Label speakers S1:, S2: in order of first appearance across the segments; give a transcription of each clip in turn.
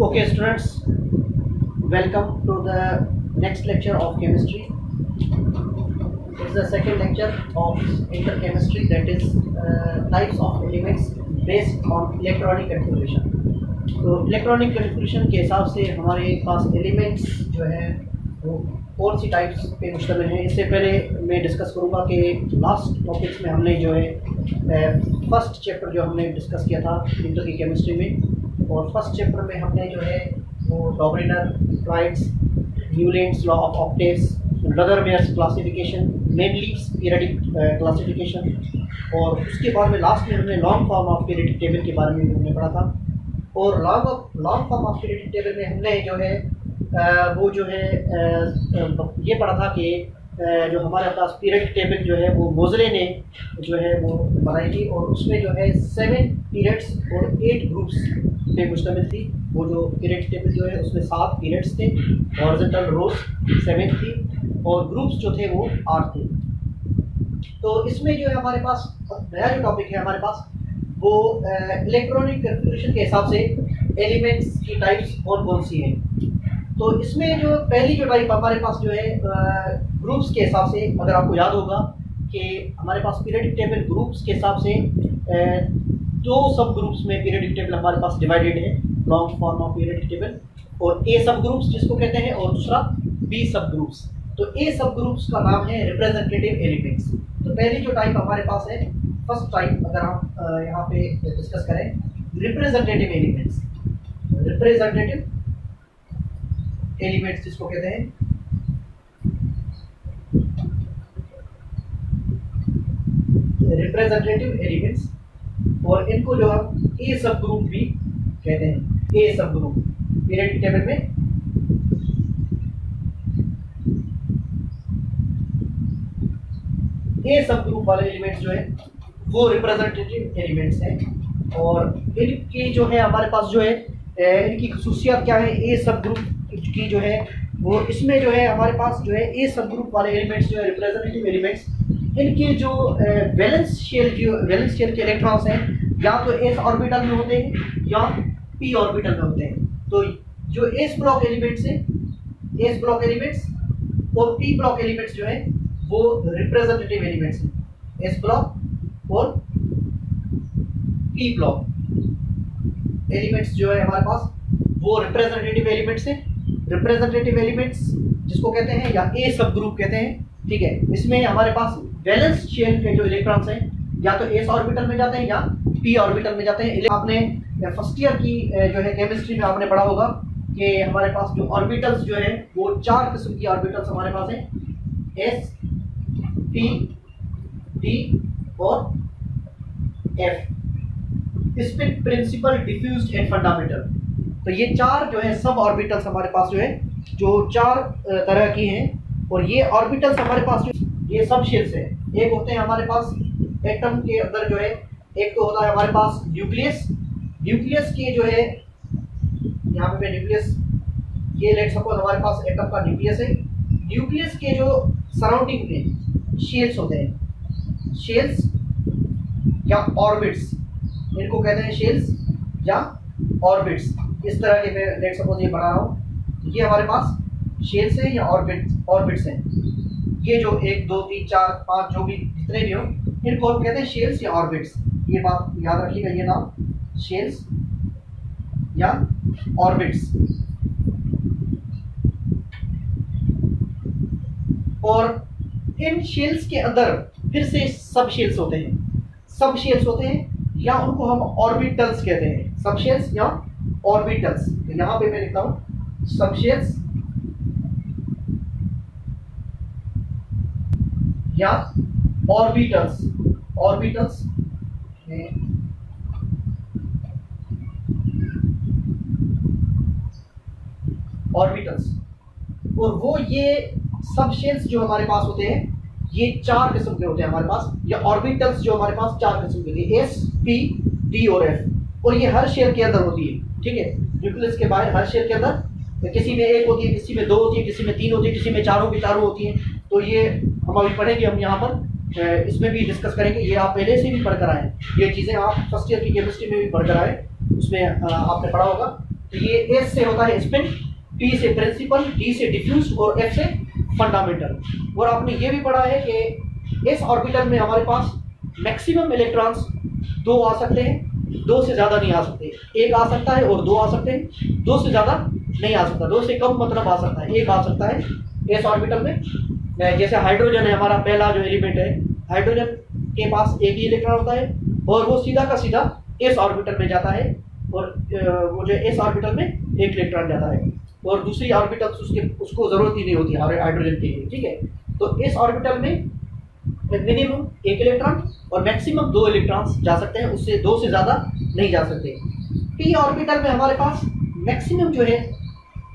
S1: Okay, students, welcome to the next lecture of chemistry. It's the second lecture of interchemistry, that is types of elements based on electronic configuration. तो electronic configuration के हिसाब से हमारे पास elements जो है वो कौन सी टाइप्स पे मुश्तमिल हैं। इससे पहले मैं डिस्कस करूँगा कि लास्ट टॉपिक्स में हमने जो है फर्स्ट चैप्टर जो हमने डिस्कस किया था इंटर की केमिस्ट्री में, और फर्स्ट चैप्टर में हमने जो है वो Dobereiner, triads, Newlands law of octaves, Lothar Meyer's classification, Mendeleev's periodic classification, और उसके बाद में लास्ट में हमने long form of periodic table के बारे में भी हमने पढ़ा था। और long form of periodic table में हमने जो है वो जो है ये पढ़ा था कि जो हमारे पास पीरियडिक टेबल जो है वो मोज़ले ने जो है वो बनाई थी, और उसमें जो है 7 पीरियड्स और 8 ग्रुप्स पे मुश्तमिल थी। वो जो पीरियडिक टेबल जो है उसमें 7 पीरियड्स थे, हॉरिजॉन्टल रोज 7 थी, और ग्रुप्स जो थे वो 8 थे। तो इसमें जो है हमारे पास नया जो टॉपिक है हमारे पास वो इलेक्ट्रॉनिक कन्फिग्रेशन के हिसाब से एलिमेंट्स की टाइप्स कौन कौन सी हैं। तो इसमें जो पहली जो टाइप हमारे पास जो है ग्रुप्स के हिसाब से, अगर आपको याद होगा कि हमारे पास पीरियडिक टेबल ग्रुप्स के हिसाब से 2 सब ग्रुप्स में पीरियडिक टेबल हमारे पास डिवाइडेड है, long form of periodic table, और ए सब ग्रुप्स जिसको कहते हैं, और दूसरा बी सब ग्रुप्स। तो ए सब ग्रुप्स का नाम है रिप्रेजेंटेटिव एलिमेंट्स। तो पहली जो टाइप हमारे पास है, फर्स्ट टाइप अगर हम यहाँ पे डिस्कस करें, रिप्रेजेंटेटिव एलिमेंट्स। रिप्रेजेंटेटिव एलिमेंट्स जिसको कहते हैं, रिप्रेजेंटेटिव एलिमेंट्स, और इनको जो हम ए सब ग्रुप भी कहते हैं। ए सब ग्रुप पीरियडिक टेबल में ए सब ग्रुप वाले एलिमेंट्स जो है वो रिप्रेजेंटेटिव एलिमेंट्स हैं। और इनकी जो है हमारे पास जो है इनकी खसूसियात क्या है, ए सब ग्रुप की जो है वो, इसमें जो है हमारे पास जो है ए सब ग्रुप वाले एलिमेंट्स जो है रिप्रेजेंटेटिव एलिमेंट्स, इनके जो वैलेंस शेल के इलेक्ट्रॉन्स हैं या तो एस ऑर्बिटल में होते हैं या पी ऑर्बिटल में होते हैं। तो जो एस ब्लॉक एलिमेंट्स हैं, एस ब्लॉक एलिमेंट्स और पी ब्लॉक एलिमेंट्स जो है वो रिप्रेजेंटेटिव एलिमेंट्स हैं। एस ब्लॉक और पी ब्लॉक एलिमेंट्स जो है हमारे पास वो रिप्रेजेंटेटिव एलिमेंट्स हैं। रिप्रेजेंटेटिव एलिमेंट्स जिसको कहते हैं या ए सब ग्रुप कहते हैं, ठीक है। इसमें हमारे पास वैलेंस शेल के जो इलेक्ट्रॉन्स हैं या तो एस ऑर्बिटल में जाते हैं या पी ऑर्बिटल में जाते हैं। आपने फर्स्ट ईयर की जो है केमिस्ट्री में आपने पढ़ा होगा कि हमारे पास जो ऑर्बिटल्स जो है वो 4 किस्म की ऑर्बिटल्स हमारे पास हैं, एस, पी, डी और एफ। इसमें प्रिंसिपल, डिफ्यूज्ड एंड फंडामेंटल, तो ये 4 जो है सब ऑर्बिटल्स हमारे पास जो है जो 4 तरह की हैं। और ये ऑर्बिटल्स हमारे पास जो ये सब शेल्स है। एक होते हैं हमारे पास एटम के अंदर जो है, एक तो होता है हमारे पास न्यूक्लियस। न्यूक्लियस के जो है यहाँ पे मैं न्यूक्लियस, ये लेट सपोज हमारे पास एटम का न्यूक्लियस है। न्यूक्लियस के जो सराउंडिंग में शेल्स होते हैं, शेल्स या ऑर्बिट्स, इनको कहते हैं शेल्स या ऑर्बिट्स। इस तरह के मैं लेट सपोज ये बना रहा हूँ, ये हमारे पास शेल्स हैं या ऑर्बिट्स हैं। ये जो 1 2 3 4 5 जो भी जितने भी हो, इनको हम कहते हैं शेल्स या ऑर्बिट्स। ये बात याद रखिएगा, ये नाम शेल्स या ऑर्बिट्स। और इन शेल्स के अंदर फिर से सब शेल्स होते हैं, सब शेल्स होते हैं या उनको हम ऑर्बिटल्स कहते हैं। सब शेल्स या ऑर्बिटल्स, तो यहाँ पे मैं लिखता हूँ सब शेल्स या ऑर्बिटल्स। ऑर्बिटल्स ऑर्बिटल्स, और वो ये सब शेल्स जो हमारे पास होते हैं ये 4 किस्म के होते हैं हमारे पास, या ऑर्बिटल्स जो हमारे पास 4 किस्म के होते हैं, एस, पी, डी और एफ। और ये हर शेल के अंदर होती है, ठीक है। न्यूक्लियस के बाहर हर शेल के अंदर किसी में 1 होती है, किसी में 2 होती है, किसी में 3 होती है, किसी में चारों की चारों होती हैं। तो ये हम अभी पढ़ेंगे, हम यहाँ पर इसमें भी डिस्कस करेंगे। ये आप पहले से भी पढ़कर आए, ये चीज़ें आप फर्स्ट ईयर की केमिस्ट्री में भी पढ़कर आए, उसमें आपने पढ़ा होगा तो ये एस से होता है स्पिन, पी से प्रिंसिपल, डी से डिफ्यूज और एफ से फंडामेंटल। और आपने ये भी पढ़ा है कि इस ऑर्बिटल में हमारे पास मैक्सिमम इलेक्ट्रॉन्स 2 आ सकते हैं, 2 से ज़्यादा नहीं आ सकते। एक आ सकता है और 2 आ सकते हैं, 2 से ज़्यादा नहीं आ सकता। 2 से कम मतलब आ सकता है, एक आ सकता है इस ऑर्बिटल में। जैसे हाइड्रोजन है हमारा पहला जो एलिमेंट है, हाइड्रोजन के पास एक ही इलेक्ट्रॉन होता है और वो सीधा का सीधा इस ऑर्बिटल में जाता है, और वो जो इस ऑर्बिटल में एक इलेक्ट्रॉन जाता है और दूसरी ऑर्बिटल उसको ज़रूरत ही नहीं होती हाइड्रोजन के लिए, ठीक है। तो इस ऑर्बिटल में मिनिमम एक इलेक्ट्रॉन और मैक्सिमम 2 इलेक्ट्रॉन्स जा सकते हैं, उससे 2 से ज़्यादा नहीं जा सकते। पी ऑर्बिटल में हमारे पास मैक्सिमम जो है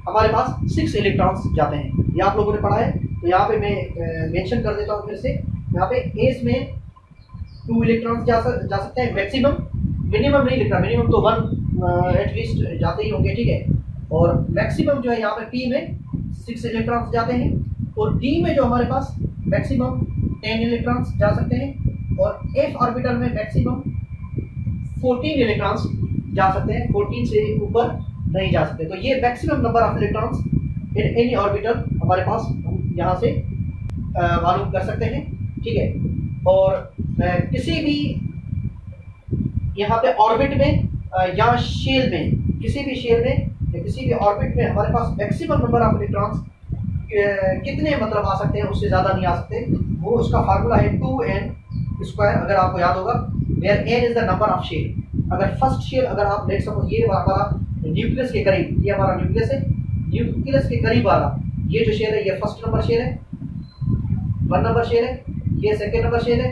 S1: हमारे पास 6 इलेक्ट्रॉन्स जाते हैं, ये आप लोगों ने पढ़ा है। तो यहाँ पे मैं मेंशन कर देता हूँ फिर से, यहाँ पे एस में 2 इलेक्ट्रॉन्स जा सकते हैं मैक्सिमम, मिनिमम नहीं लिखा, मिनिमम तो 1 एटलीस्ट जाते ही होंगे, ठीक है। और मैक्सिमम जो है यहाँ पे पी में 6 इलेक्ट्रॉन्स जाते हैं, और डी में जो हमारे पास मैक्सिमम 10 इलेक्ट्रॉन्स जा सकते हैं, और एफ ऑर्बिटल में मैक्सिमम 14 इलेक्ट्रॉन्स जा सकते हैं, 14 से ऊपर नहीं जा सकते। तो ये maximum number of electrons in any orbital हमारे पास हम यहाँ से मालूम कर सकते हैं, ठीक है। और किसी भी यहाँ पे ऑर्बिट में या शेल में, किसी भी शेल में या किसी भी ऑर्बिट में हमारे पास मैक्सिमम नंबर ऑफ इलेक्ट्रॉन्स कितने मतलब आ सकते हैं, उससे ज़्यादा नहीं आ सकते। वो उसका फार्मूला है 2n², अगर आपको याद होगा, where n is the number of shell. अगर फर्स्ट शेल अगर आप लेट सपोज ये हमारा न्यूक्लियस के करीब, ये हमारा न्यूक्लियस है, न्यूक्लियस के करीब वाला ये जो शेल है ये फर्स्ट नंबर शेल है, 1 नंबर शेल है, ये सेकेंड नंबर शेल है,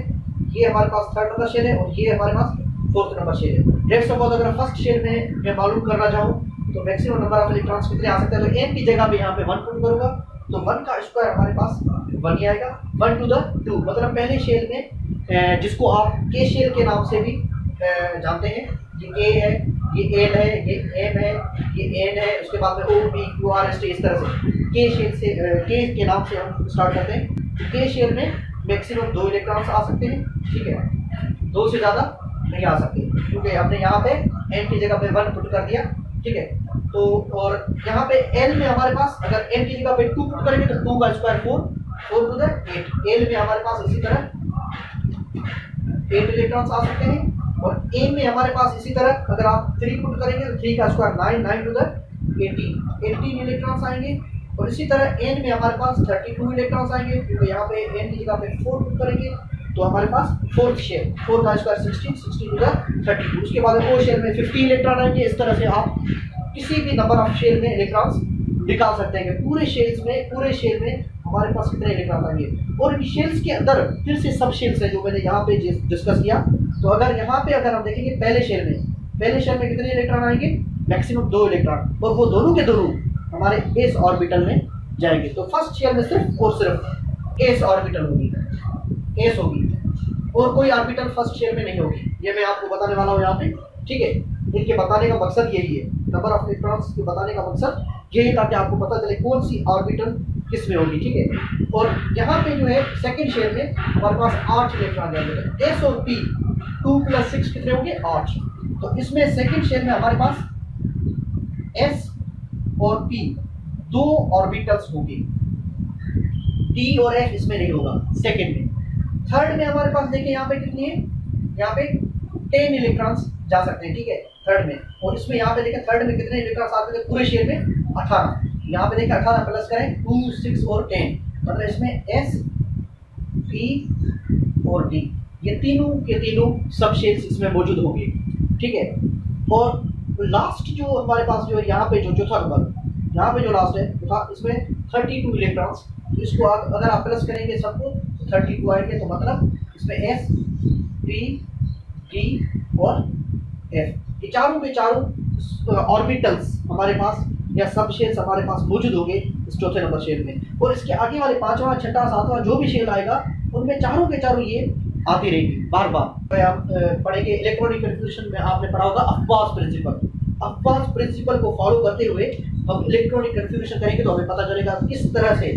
S1: ये हमारे पास थर्ड नंबर शेल है, और ये हमारे पास फोर्थ नंबर शेल है। लेट सपोज अगर फर्स्ट शेल में मैं मालूम करना चाहूँ तो मैक्सिमम नंबर ऑफ इलेक्ट्रॉन्स कितने आ सकते हैं, तो n की जगह पे यहाँ पे 1 पुट करूँगा, तो 1 का स्क्वायर हमारे पास 1 ही आएगा, 1 to the 2। मतलब पहले शेल में जिसको आप के शेल के नाम से भी जानते हैं, ये ए है, ये एल है, ये एम है, ये एन है, उसके बाद में O P Q R S T, इस तरह से के शेल से के के नाम से हम स्टार्ट करते हैं। के शेल में मैक्सिमम 2 इलेक्ट्रॉन्स आ सकते हैं, ठीक है, 2 से ज़्यादा नहीं आ सकते, क्योंकि हमने यहाँ पे एन की जगह पे 1 पुट कर दिया, ठीक है। तो और यहाँ पे एल में हमारे पास अगर एन की जगह पे 2 पुट करेंगे तो 2 का स्क्वायर 4 to the 8। एल में हमारे पास इसी तरह 8 इलेक्ट्रॉन्स आ सकते हैं, और ए में हमारे पास इसी तरह अगर आप 3 पुट करेंगे तो 3 का स्क्वायर 9 to the 18 इलेक्ट्रॉन्स आएंगे। और इसी तरह एन में हमारे पास 32 इलेक्ट्रॉन्स आएंगे, क्योंकि यहाँ पे एन की जगह पे 4 पुट करेंगे तो हमारे पास फोर्थ शेल, 4 का स्क्वायर 16 to the 32। उसके बाद ओ शेल में 50 इलेक्ट्रॉन आएंगे। इस तरह से आप किसी भी नंबर ऑफ शेल में इलेक्ट्रॉन्स निकाल सकते हैं कि पूरे शेल में हमारे पास कितने इलेक्ट्रॉन आएंगे। और इन शेल्स के अंदर फिर से सब शेल्स है जो मैंने यहाँ पे डिस्कस किया। तो अगर यहाँ पे अगर हम देखेंगे पहले शेल में कितने इलेक्ट्रॉन आएंगे, मैक्सिमम 2 इलेक्ट्रॉन, और वो दोनों के दोनों हमारे एस ऑर्बिटल में जाएंगे। तो फर्स्ट शेल में सिर्फ और सिर्फ एस ऑर्बिटल होगी, एस होगी, और कोई ऑर्बिटल फर्स्ट शेल में नहीं होगी। ये मैं आपको बताने वाला हूँ यहाँ पे, ठीक है। इनके बताने का मकसद यही है, नंबर ऑफ इलेक्ट्रॉन्स के बताने का मकसद यही, ताकि आपको पता चले कौन सी ऑर्बिटल किस में होगी, ठीक है। और यहाँ पे जो है सेकंड शेल में हमारे पास 8 इलेक्ट्रॉन जाएंगे, एस और पी 2 + 6 कितने होंगे, 8। तो इसमें सेकंड शेल में हमारे पास एस और पी 2 ऑर्बिटल्स होंगे, टी और एफ इसमें नहीं होगा सेकंड में। थर्ड में हमारे पास देखिए यहाँ पे कितनी है, यहाँ पे 10 इलेक्ट्रॉन्स जा सकते हैं, ठीक है, थर्ड में। और इसमें यहाँ पे देखिए थर्ड में कितने इलेक्ट्रॉन्स आते हैं पूरे शेल में, 18। यहाँ पे देखिए 18 प्लस करें 2, 6 और 10, मतलब इसमें एस, पी और डी, ये तीनों के तीनों सब शेल्स इसमें मौजूद होंगे, ठीक है। और लास्ट जो हमारे पास जो यहाँ पे जो चौथा नंबर, यहाँ पे जो लास्ट है चौथा, इसमें 32 इलेक्ट्रॉन्स। इसको अगर आप प्लस करेंगे सबको तो 32 आएंगे, तो मतलब इसमें एस, पी, डी और एफ, ये चारों के चारों ऑर्बिटल्स हमारे पास या सब शेल्स हमारे पास मौजूद होंगे इस चौथे नंबर शेल में। और इसके आगे वाले 5वां, 6वां, 7वां जो भी शेल आएगा उनमें चारों के चारों ये आती रहेगी बार बार। आप पढ़ेंगे इलेक्ट्रॉनिक कन्फ्यूजन में, आपने पढ़ा होगा अफबास प्रिंसिपल। अफबास प्रिंसिपल को फॉलो करते हुए हम इलेक्ट्रॉनिक कन्फ्यूजन करेंगे तो हमें पता चलेगा किस तरह से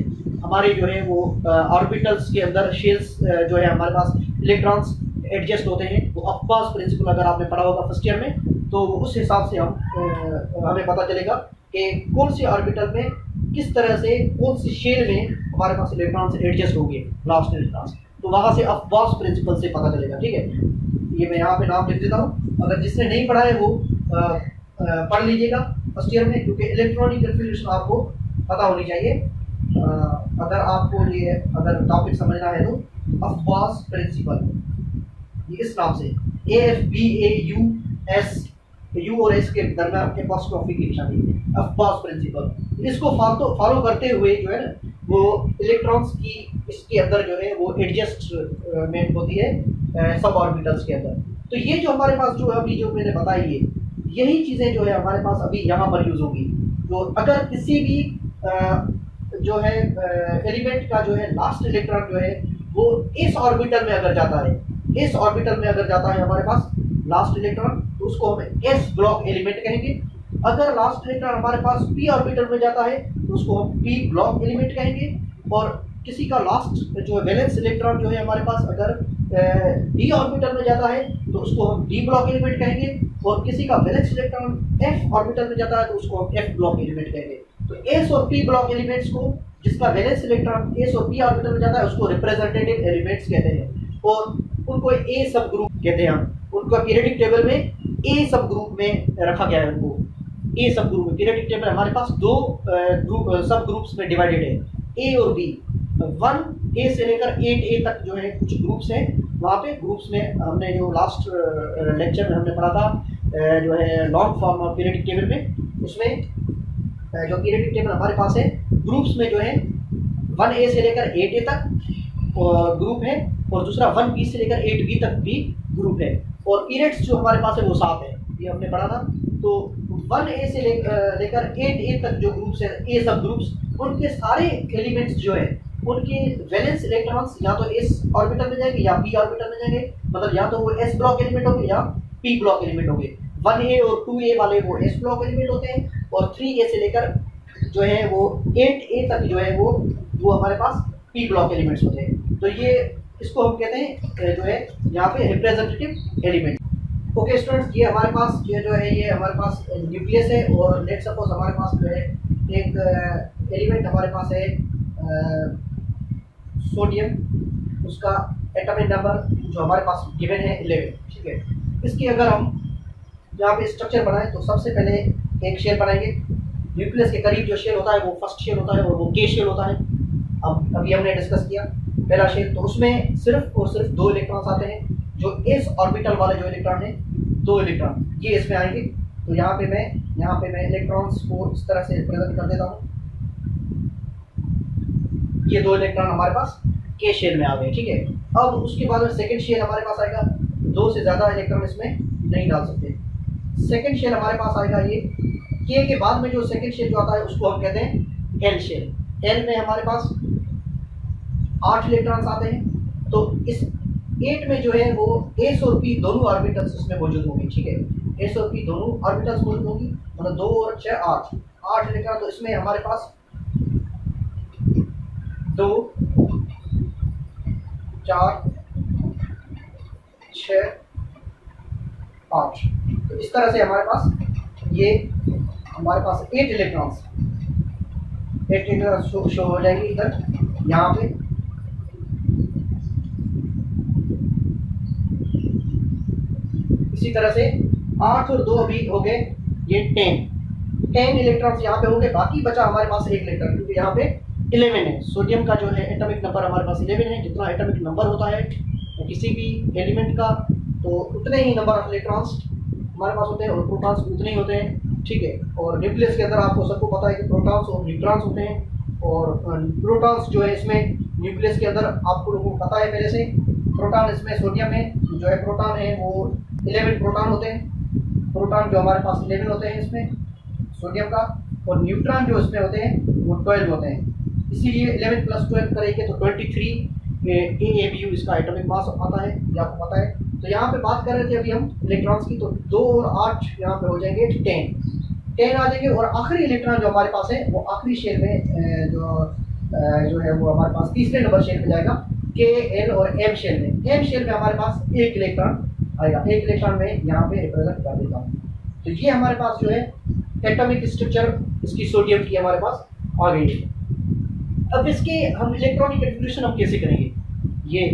S1: हमारे जो है वो ऑर्बिटल्स के अंदर शेल्स जो है हमारे पास इलेक्ट्रॉन्स एडजस्ट होते हैं। वो अफबास प्रिंसिपल अगर आपने पढ़ा होगा फर्स्ट ईयर में तो उस हिसाब से हम हमें पता चलेगा कि कौन सी ऑर्बिटल में किस तरह से कौन सी शेल में हमारे पास इलेक्ट्रॉन एडजस्ट होंगे लास्ट इलेक्ट्रॉन। तो वहाँ से अफबास प्रिंसिपल से पता चलेगा। ठीक है, ये मैं यहाँ पे नाम लिख देता हूँ, अगर जिसने नहीं पढ़ा है वो पढ़ लीजिएगा फर्स्ट ईयर में, क्योंकि इलेक्ट्रॉनिक कन्फिग्यूरेशन आपको पता होनी चाहिए। अगर आपको ये अगर टॉपिक समझना है तो अफबास प्रिंसिपल, ये इस नाम से AFBAUS, यू और एस के दरमियान एपॉस्ट्रोफी की निशानी, अफबास प्रिंसिपल। इसको फॉलो करते हुए जो है ना वो इलेक्ट्रॉन्स की इसके अंदर जो है वो एडजस्टमेंट होती है सब ऑर्बिटल्स के अंदर। तो ये जो हमारे पास जो अभी जो मैंने बताई है, यही चीज़ें जो है हमारे पास अभी यहाँ पर यूज़ होगी। तो अगर किसी भी जो है एलिमेंट का जो है लास्ट इलेक्ट्रॉन जो है वो इस ऑर्बिटल में अगर जाता है, इस ऑर्बिटल में अगर जाता है हमारे पास लास्ट इलेक्ट्रॉन, तो उसको हम एस ब्लॉक एलिमेंट कहेंगे। अगर लास्ट इलेक्ट्रॉन हमारे पास पी ऑर्बिटल में जाता है तो उसको हम पी ब्लॉक एलिमेंट कहेंगे। और किसी का लास्ट जो वैलेंस इलेक्ट्रॉन जो है हमारे पास अगर डी ऑर्बिटल में जाता है तो उसको हम डी ब्लॉक एलिमेंट कहेंगे। और किसी का वैलेंस इलेक्ट्रॉन एफ ऑर्बिटल में जाता है तो उसको हम एफ ब्लॉक एलिमेंट कहेंगे। तो एस और पी ब्लॉक एलिमेंट्स को, जिसका वैलेंस इलेक्ट्रॉन एस और पी ऑर्बिटल में जाता है, उसको रिप्रेजेंटेटिव एलिमेंट्स कहते हैं और उनको ए सब ग्रुप कहते हैं हम। उनको पीरियडिक टेबल में ए सब ग्रुप में रखा गया है। उनको ए सब ग्रुप में, पीरियडिक टेबल हमारे पास दो सब ग्रुप्स में डिवाइडेड है, ए और बी। 1A से लेकर 8A तक जो है कुछ ग्रुप्स हैं। वहाँ पे ग्रुप्स में हमने जो लास्ट लेक्चर में हमने पढ़ा था जो है long form of periodic table में, उसमें जो पीरियडिक टेबल हमारे पास है ग्रुप्स में जो है 1A से लेकर 8A तक ग्रुप है और दूसरा 1B से लेकर 8B तक भी ग्रुप है। और पीरियड्स जो हमारे पास है वो 7 है, ये हमने पढ़ा था। तो 1A से लेकर 8A तक जो ग्रुप्स है, ए सब ग्रुप्स, उनके सारे एलिमेंट्स जो है उनके वैलेंस इलेक्ट्रॉन्स या तो एस ऑर्बिटल में जाएंगे या पी ऑर्बिटल में जाएंगे। मतलब या तो वो एस ब्लॉक एलिमेंट होंगे या पी ब्लॉक एलिमेंट होंगे। 1A और 2A वाले वो एस ब्लॉक एलिमेंट होते हैं और 3A से लेकर जो है वो 8A तक जो है वो हमारे पास पी ब्लॉक एलिमेंट्स होते हैं। तो ये इसको हम कहते हैं जो है यहाँ पे रिप्रेजेंटेटिव एलिमेंट। ओके स्टूडेंट्स, ये हमारे पास ये जो है ये हमारे पास न्यूक्लियस है और लेट सपोज हमारे पास जो है एक एलिमेंट हमारे पास है सोडियम, उसका एटॉमिक नंबर जो हमारे पास गिवन है 11। ठीक है, इसकी अगर हम यहाँ पे स्ट्रक्चर बनाएं तो सबसे पहले एक शेल बनाएंगे। न्यूक्लियस के करीब जो शेल होता है वो फर्स्ट शेल होता है और वो के शेल होता है। अब अभी हमने डिस्कस किया पहला शेल, तो उसमें सिर्फ और सिर्फ 2 इलेक्ट्रॉन्स आते हैं। जो एस ऑर्बिटल वाले जो इलेक्ट्रॉन है 2 इलेक्ट्रॉन ये इसमें आएंगे। तो यहाँ पे मैं इलेक्ट्रॉन्स को इस तरह से रिप्रेजेंट कर देता हूँ। ये 2 इलेक्ट्रॉन हमारे पास के शेल में आ गए। ठीक है, अब उसके बाद में सेकंड शेल हमारे पास आएगा। 2 से ज़्यादा इलेक्ट्रॉन इसमें नहीं डाल सकते। सेकंड शेल हमारे पास आएगा ये के बाद में जो सेकंड शेल जो आता है उसको हम कहते हैं एल शेल। एल में हमारे पास 8 इलेक्ट्रॉन्स आते हैं। तो इस 8 में जो है वो एस और पी दोनों ऑर्बिटल्स इसमें मौजूद होंगे। ठीक है, एस और पी दोनों ऑर्बिटल्स मौजूद होंगी, मतलब 2 और 6 8 इलेक्ट्रॉन। तो इसमें हमारे पास 2 4 6 8। तो इस तरह से हमारे पास 8 इलेक्ट्रॉन्स शो हो जाएंगे इधर यहाँ पे। इसी तरह से 8 और 2 अभी हो गए ये 10 इलेक्ट्रॉन्स यहाँ पे होंगे। बाकी बचा हमारे पास 1 इलेक्ट्रॉन, क्योंकि यहाँ पे 11 है। सोडियम का जो है एटॉमिक नंबर हमारे पास 11 है। जितना एटॉमिक नंबर होता है किसी भी एलिमेंट का, तो उतने ही नंबर ऑफ इलेक्ट्रॉन्स हमारे पास होते हैं और प्रोटॉन्स उतने ही होते हैं। ठीक है, और न्यूक्लियस के अंदर आपको सबको पता है कि प्रोटॉन्स और न्यूट्रॉन्स होते हैं। और प्रोटॉन्स जो है इसमें न्यूक्लियस के अंदर आपको लोगों को पता है पहले से। प्रोटॉन इसमें सोडियम में जो है प्रोटॉन है वो 11 प्रोटॉन होते हैं। प्रोटॉन जो हमारे पास 11 होते हैं इसमें सोडियम का, और न्यूट्रॉन जो इसमें होते हैं वो 12 होते हैं। इसीलिए 11 + 12 करेंगे तो 23 AABU इसका एटॉमिक मास आता है, ये आपको पता है। तो यहाँ पे बात कर रहे थे अभी हम इलेक्ट्रॉन्स की, तो 2 और 8 यहाँ पे हो जाएंगे 10 आ जाएंगे। और आखिरी इलेक्ट्रॉन जो हमारे पास है वो आखिरी शेल में जो है वो हमारे पास तीसरे नंबर शेल में जाएगा, के एल और एम शेल में। एम शेल में हमारे पास 1 इलेक्ट्रॉन आएगा। 1 इलेक्ट्रॉन में यहाँ पे रिप्रेजेंट कर देता हूँ। तो ये हमारे पास जो है एटॉमिक स्ट्रक्चर इसकी सोडियम की हमारे पास आ गई है। अब इसके हम इलेक्ट्रॉनिक कन्फिग्रेशन हम कैसे करेंगे, ये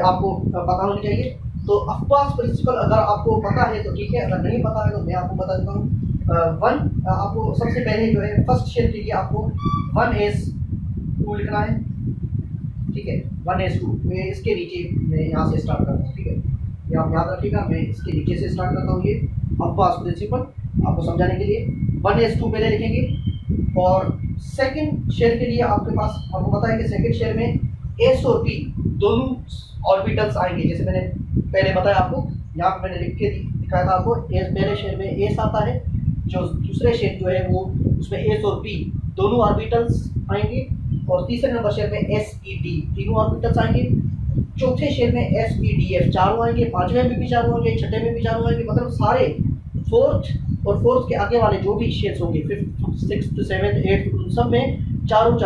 S1: आपको पता होना चाहिए। तो अफबास प्रिंसिपल अगर आपको पता है तो ठीक है, अगर नहीं पता है तो मैं आपको बता देता हूँ। आपको सबसे पहले जो है फर्स्ट शेल के लिए आपको 1s2 लिखना है, ठीक है। 1s2 मैं इसके नीचे मैं यहाँ से स्टार्ट करता हूँ, ठीक है। ये आप याद रखिएगा, मैं इसके नीचे से स्टार्ट करता हूँ। ये अफबास प्रिंसिपल आपको समझाने के लिए 1s2 पहले लिखेंगे। और सेकंड शेल के लिए आपके पास आपको पता है कि सेकंड शेल में s और p दोनों ऑर्बिटल्स आएंगे। जैसे मैंने पहले बताया आपको, यहाँ पे मैंने लिख के दिखाया था आपको। पहले शेल में s आता है, जो दूसरे शेल जो है वो उसमें s और p दोनों ऑर्बिटल्स आएंगे। और तीसरे नंबर शेल में s e d तीनों ऑर्बिटल्स आएंगे। चौथे शेल में s p d f चारों आएंगे, पांचवें में भी चारों आएंगे, छठे में भी चारों आएंगे। मतलब सारे फोर्थ के आगे वाले जो भी शेल्स होंगे, 5th 6th 7th 8th उन सब में चारों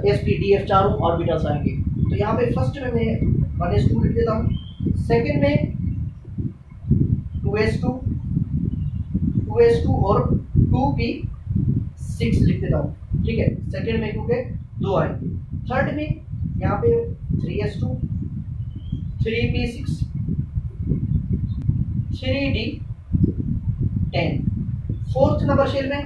S1: s p d f चारों ऑर्बिटल्स आएंगे। तो यहाँ पे फर्स्ट में मैं 1s2 लिख देता हूँ, सेकेंड में 2s2 और 2p6 लिख देता हूँ, ठीक है। सेकेंड में क्योंकि 2 आए। थर्ड में यहाँ पे 3s2 3p6 3d10। Fourth number shell में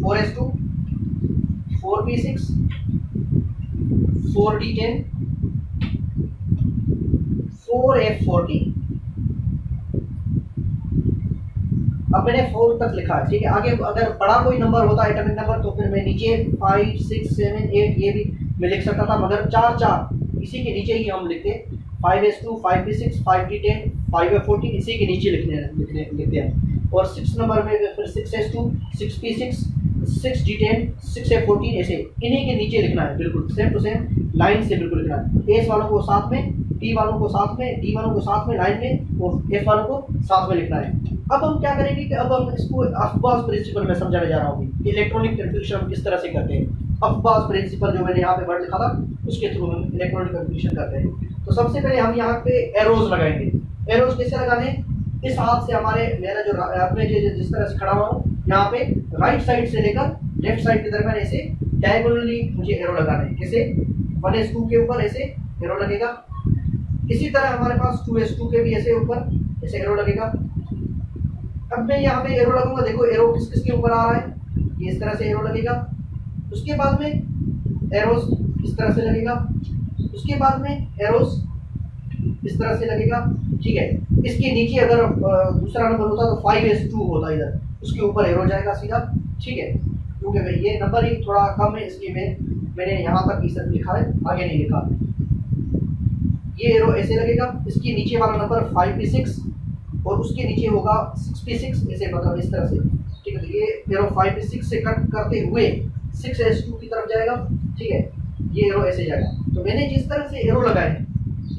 S1: 4s2 4p6 4d10 4f14। अब मैंने 4 तक लिखा है, ठीक है। आगे अगर बड़ा कोई नंबर होता है एटॉमिक नंबर तो फिर मैं नीचे 5 6 7 8 ये भी मैं लिख सकता था, मगर 4 इसी के नीचे ही हम लिखते 5s2 5p6 5d10 5f14 इसी के नीचे लिखते हैं। और 6 नंबर में फिर 6s2 6p6 6d10 6f14 ऐसे इन्हीं के नीचे लिखना है, बिल्कुल सेम टू सेम लाइन से बिल्कुल लिखना है। एस वालों को साथ में, टी वालों को साथ में, डी वालों को साथ में लाइन में, और एफ वालों को साथ में लिखना है। अब हम क्या करेंगे कि अब हम इसको अफबास प्रिंसिपल में समझाने जा रहा हूँ। इलेक्ट्रॉनिक कन्फ्यूजन हम किस तरह से करते हैं, अफबास प्रिंसिपल जो मैंने यहाँ पे वर्ड लिखा था उसके थ्रू हम इलेक्ट्रॉनिक कन्फ्यूजन करते हैं। तो सबसे पहले हम यहाँ पे एरोज लगाएंगे। एरोज कैसे लगाने, इस हाथ से हमारे मेरा जो अपने जिस तरह से खड़ा हुआ हूँ यहाँ पे राइट साइड से लेकर लेफ्ट साइड के दरमियान ऐसे डायगोनली मुझे एरो लगाना है। कैसे, 1s2 के ऊपर ऐसे एरो लगेगा। इसी तरह हमारे पास 2s2 के भी ऐसे ऊपर ऐसे एरो लगेगा। अब मैं यहाँ पे एरो लगूंगा, देखो एरो किस किस के ऊपर आ रहा है, ये इस तरह से एरो लगेगा। उसके बाद में एरोस इस तरह से लगेगा, उसके बाद में एरोस इस तरह से लगेगा, ठीक है। इसके नीचे अगर दूसरा नंबर होता तो 5s2 होता इधर, उसके ऊपर एरो जाएगा सीधा, ठीक है। क्योंकि ये नंबर ही थोड़ा कम है इसलिए मैंने यहाँ तक ही सिर्फ लिखा है, आगे नहीं लिखा। ये एरो ऐसे लगेगा, इसके नीचे वाला नंबर 5p6 और उसके नीचे होगा 6p6 ऐसे, मतलब इस तरह से, ठीक है। तो ये एरो 5p6 से कट करते हुए 6s2 की तरफ जाएगा, ठीक है। ये एरो ऐसे जाएगा। तो मैंने जिस तरह से एरो लगाए,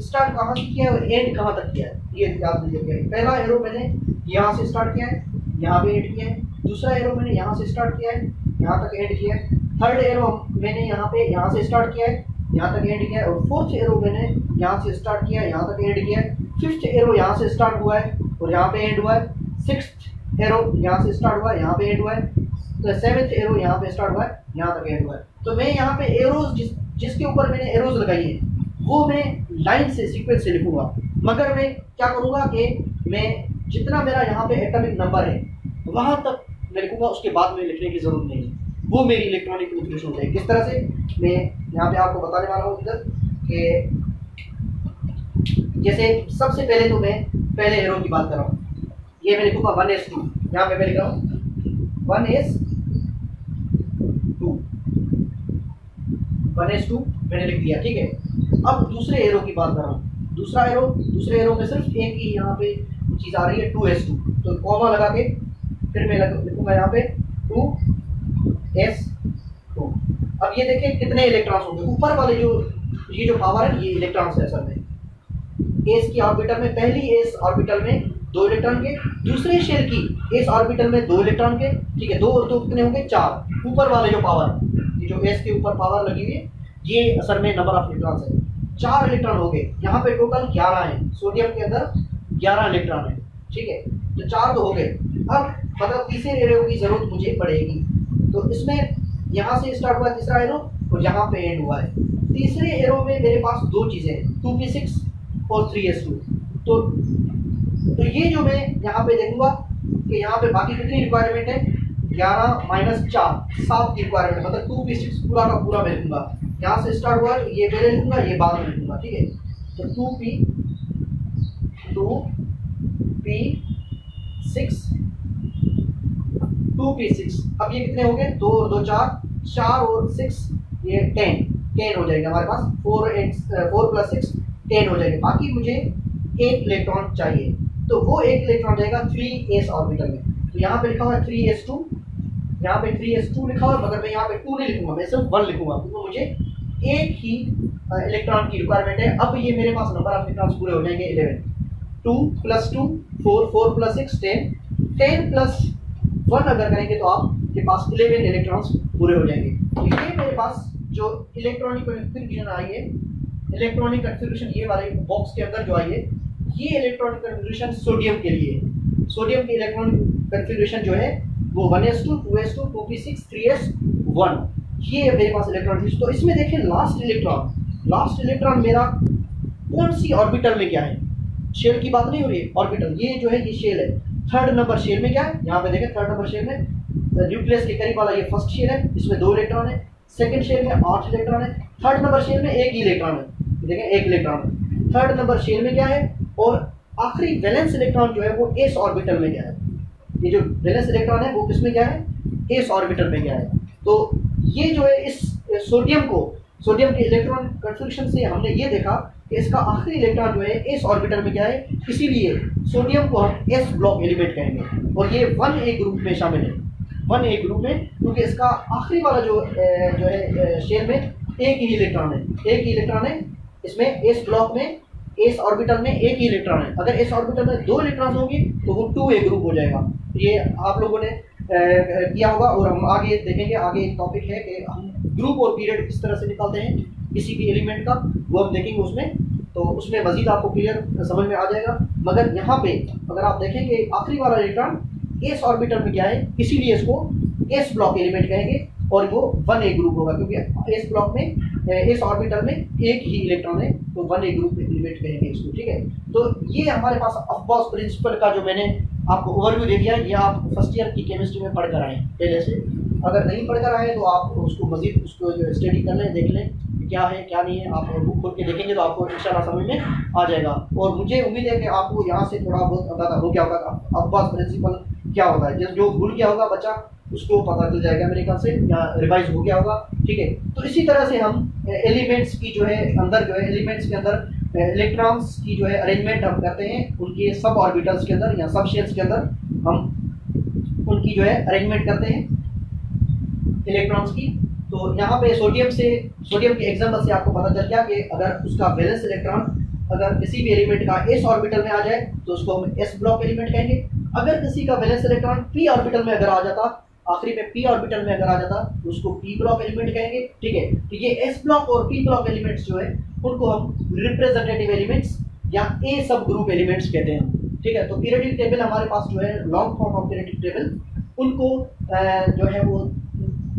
S1: स्टार्ट कहाँ से किया है और एंड कहाँ तक किया है, ये याद लीजिए। पहला एरो मैंने यहाँ से स्टार्ट किया है, यहाँ पे एंड किया है। दूसरा एरो मैंने यहाँ से स्टार्ट किया है, यहाँ तक एंड किया है। थर्ड एरो मैंने यहाँ से स्टार्ट किया है, यहाँ तक एंड किया है। और फोर्थ एरो मैंने यहाँ से स्टार्ट किया है, यहाँ तक एंड किया है। फिफ्थ एरो यहाँ से स्टार्ट हुआ है और यहाँ पे एंड हुआ है। सिक्स्थ एरो यहाँ से स्टार्ट हुआ है, यहाँ पे एंड हुआ है। तो सेवेंथ एरो यहाँ पे स्टार्ट हुआ है, यहाँ तक एंड हुआ है। तो मैं यहाँ पे एरोज जिसके ऊपर मैंने एरोज लगाई है वो मैं लाइन से सीक्वेंस से लिखूंगा। मगर मैं क्या करूँगा कि मैं जितना मेरा यहाँ पे एटॉमिक नंबर है वहाँ तक मैं लिखूंगा, उसके बाद में लिखने की जरूरत नहीं है। वो मेरी इलेक्ट्रॉनिक कन्फ्यूजन होता है। किस तरह से, मैं यहाँ पे आपको बताने वाला हूँ इधर कि जैसे सबसे पहले तो मैं पहले एरो की बात कर रहा हूँ। ये मैं लिखूंगा 1s2, यहाँ पे मैं लिख रहा हूँ 1s2 मैंने लिख दिया, ठीक है। अब दूसरे एरो की बात कर रहा हूँ। दूसरे एरो में सिर्फ एक ही यहाँ पे चीज़ आ रही है 2s2, तो कॉमा लगा के फिर मैं लिखूंगा यहाँ पे 2s2। अब ये देखिए कितने इलेक्ट्रॉन्स होंगे। ऊपर वाले ये जो पावर है ये इलेक्ट्रॉन्स है असल में। एस की ऑर्बिटल में, पहली एस ऑर्बिटल में 2 इलेक्ट्रॉन के, दूसरे शेल की एस ऑर्बिटल में 2 इलेक्ट्रॉन के, ठीक है। 2 और 2 कितने होंगे, 4। ऊपर वाले जो पावर, ये जो एस के ऊपर पावर लगी हुई है ये असल में नंबर ऑफ इलेक्ट्रॉन्स है। 4 इलेक्ट्रॉन हो गए, यहाँ पे टोटल 11 है, सोडियम के अंदर 11 इलेक्ट्रॉन है, ठीक है, तो 4 तो हो गए। अब मतलब तीसरे एरो की जरूरत मुझे पड़ेगी, तो इसमें यहाँ से स्टार्ट हुआ तीसरा एरो और यहाँ पे एंड हुआ है। तीसरे एरो में मेरे पास दो चीज़ें हैं, 2p6 और 3s2। तो ये जो मैं यहाँ पे देखूंगा कि यहाँ पे बाकी कितनी रिक्वायरमेंट है, 11 माइनस 4 7 की रिक्वायरमेंट, मतलब 2p6 पूरा का पूरा मैं लिखूंगा। यहाँ से स्टार्ट हुआ ये पहले लिखूंगा, ये बाद में लिखूंगा, ठीक है। तो 2p6 अब ये कितने हो गए, 2 और 2 4 और 6 ये 10 हो जाएगा हमारे पास, 4 प्लस 6 10 हो जाएगा। बाकी मुझे एक इलेक्ट्रॉन चाहिए, तो वो एक इलेक्ट्रॉन जाएगा 3s ऑर्बिटल में। तो यहाँ पे लिखा हुआ है 3s2, यहाँ पे 3s2 लिखा हुआ है, मगर मैं यहाँ पे 2 नहीं लिखूंगा, मैं सिर्फ 1 लिखूंगा, क्योंकि मुझे एक ही इलेक्ट्रॉन की रिक्वायरमेंट है। अब ये मेरे पास नंबर ऑफ इलेक्ट्रॉन्स पूरे हो जाएंगे 11, 2 + 2 4, 4 + 6 10 + 1 अगर करेंगे तो आपके पास 11 इलेक्ट्रॉन्स पूरे हो जाएंगे। तो ये मेरे पास जो इलेक्ट्रॉनिक कन्फिग्रेशन आई है, इलेक्ट्रॉनिक कन्फिग्रेशन ये वाले बॉक्स के अंदर जो आई है, ये इलेक्ट्रॉनिक कन्फिग्रेशन सोडियम के लिए। सोडियम की इलेक्ट्रॉनिक कन्फिग्रेशन जो है वो 1s2 2s2 2p6 3s1, ये है मेरे पास इलेक्ट्रॉन। तो इसमें देखिए लास्ट इलेक्ट्रॉन मेरा कौन सी ऑर्बिटल में क्या है, शेल की बात नहीं हो रही है, ऑर्बिटल ये जो है ये शेल है। थर्ड नंबर शेल में क्या है, यहाँ पे देखें थर्ड नंबर शेल में न्यूक्लियस के करीब वाला ये फर्स्ट शेल है, इसमें 2 इलेक्ट्रॉन है। सेकंड शेल में 8 इलेक्ट्रॉन है। थर्ड नंबर शेल में 1 इलेक्ट्रॉन है, देखें 1 इलेक्ट्रॉन है थर्ड नंबर शेल में क्या है। और आखिरी वैलेंस इलेक्ट्रॉन जो है वो एस ऑर्बिटल में क्या है, ये जो वैलेंस इलेक्ट्रॉन है वो किसमें क्या है, एस ऑर्बिटल में क्या है। तो ये जो है इस सोडियम के इलेक्ट्रॉन कन्फिग्रेशन से हमने ये देखा कि इसका आखिरी इलेक्ट्रॉन जो है एस ऑर्बिटल में क्या है, इसीलिए सोडियम को हम एस ब्लॉक एलिमेंट कहेंगे। और ये 1a ग्रुप में शामिल है, 1a ग्रुप में, क्योंकि इसका आखिरी वाला जो है शेल में एक ही इलेक्ट्रॉन है, इसमें एस ब्लॉक में एस ऑर्बिटल में एक ही इलेक्ट्रॉन है। अगर एस ऑर्बिटल में 2 इलेक्ट्रॉन होंगे तो वो 2a ग्रुप हो जाएगा। ये आप लोगों ने किया होगा, और हम आगे देखेंगे, आगे एक टॉपिक है कि हम ग्रुप और पीरियड किस तरह से निकालते हैं किसी भी एलिमेंट का, वो हम देखेंगे उसमें, तो उसमें मजीद आपको क्लियर समझ में आ जाएगा। मगर यहाँ पे अगर आप देखेंगे आखिरी वाला इलेक्ट्रॉन एस ऑर्बिटल में क्या है, इसीलिए इसको एस ब्लॉक एलिमेंट कहेंगे, और वो 1a ग्रुप होगा, क्योंकि एस ब्लॉक में एस ऑर्बिटल में एक ही इलेक्ट्रॉन है, तो 1a ग्रुप एलिमेंट कहेंगे इसको, ठीक है। तो ये हमारे पास अफबॉस प्रिंसिपल का जो मैंने आपको ओवरव्यू दे दिया, ये आप फर्स्ट ईयर की केमिस्ट्री में पढ़कर आए पहले से। अगर नहीं पढ़कर आए तो आप उसको मजीद उसको जो स्टडी कर लें, देख लें क्या है क्या नहीं है, आप बुक खोल के देखेंगे तो आपको इंशाल्लाह समझ में आ जाएगा। और मुझे उम्मीद है कि आपको यहाँ से थोड़ा बहुत अंदाजा हो गया होगा अफबॉस प्रिंसिपल क्या होता है। जो भूल गया होगा बच्चा उसको पता चल जाएगा मेरे ख्याल से, या रिवाइज हो गया होगा, ठीक है। तो इसी तरह से हम एलिमेंट्स की जो है अंदर जो है एलिमेंट्स के अंदर इलेक्ट्रॉन्स की जो है अरेंजमेंट हम करते हैं, उनके सब ऑर्बिटल्स के अंदर या सब शेल्स के अंदर हम उनकी जो है अरेंजमेंट करते हैं इलेक्ट्रॉन्स की। तो यहाँ पे सोडियम के एग्जाम्पल से आपको पता चल गया कि अगर उसका वैलेंस इलेक्ट्रॉन अगर किसी भी एलिमेंट का एस ऑर्बिटल में आ जाए तो उसको हम एस ब्लॉक एलिमेंट कहेंगे। अगर किसी का वैलेंस इलेक्ट्रॉन पी ऑर्बिटल में अगर आ जाता, आखिरी में पी ऑर्बिटल में अगर आ जाता तो उसको पी ब्लॉक एलिमेंट कहेंगे, ठीक है। तो ये एस ब्लॉक और पी ब्लॉक एलिमेंट्स जो है उनको हम रिप्रेजेंटेटिव एलिमेंट्स या ए सब ग्रुप एलिमेंट्स कहते हैं, ठीक है। तो पीरियोडिक टेबल हमारे पास जो है long form of periodic table, उनको जो है वो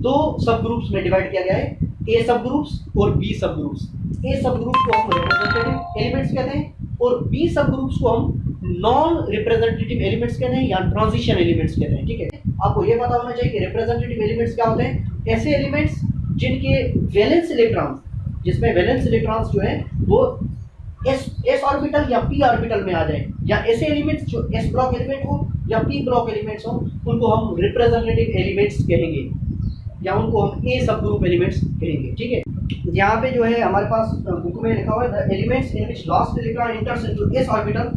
S1: 2 सब ग्रुप्स में डिवाइड किया गया है, ए सब ग्रुप्स और बी सब ग्रुप्स। ए सब ग्रुप को हम रिप्रेजेंटेटिव एलिमेंट्स कहते हैं और बी सब ग्रुप्स को हम नॉन रिप्रेजेंटेटिव एलिमेंट्स कहते हैं या ट्रांजिशन एलिमेंट्स कहते हैं, ठीक है। आपको ये पता होना चाहिए कि रिप्रेजेंटेटिव एलिमेंट्स क्या होते हैं, ऐसे एलिमेंट्स जिनके वैलेंस इलेक्ट्रॉन्स, जिसमें वैलेंस इलेक्ट्रॉन्स जो है वो एस ऑर्बिटल या पी ऑर्बिटल में आ जाए, या ऐसे एलिमेंट्स जो एस ब्लॉक एलिमेंट हो या पी ब्लॉक एलिमेंट्स हो, उनको हम रिप्रेजेंटेटिव एलिमेंट्स कहेंगे या उनको हम ए सब ग्रुप एलिमेंट्स कहेंगे, ठीक है। यहाँ पे जो है हमारे पास बुक में लिखा हुआ है the elements in which last electron enters into S orbital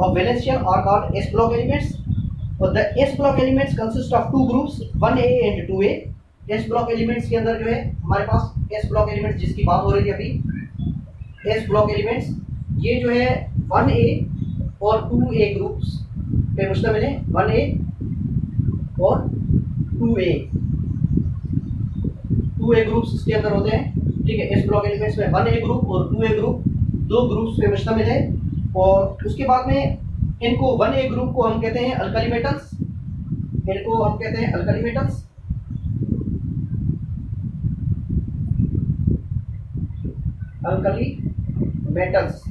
S1: of valence shell are called S block elements. और the S block elements consist of 2 groups 1a and 2a। S block elements के अंदर जो है हमारे पास S block elements जिसकी बात हो रही थी अभी, एस ब्लॉक एलिमेंट्स ये जो है 1a और 2a ग्रुप्स पे मुश्तमिल है, 1a और 2a 2a ग्रुप्स इसके अंदर होते हैं, ठीक है। एस ब्लॉक एलिमेंट्स में 1a ग्रुप और 2a ग्रुप 2 ग्रुप्स पे मुश्तमिल है। और उसके बाद में इनको 1A ग्रुप को हम कहते हैं अल्कली मेटल्स, इनको हम कहते हैं अल्कली मेटल्स। Alkali metals.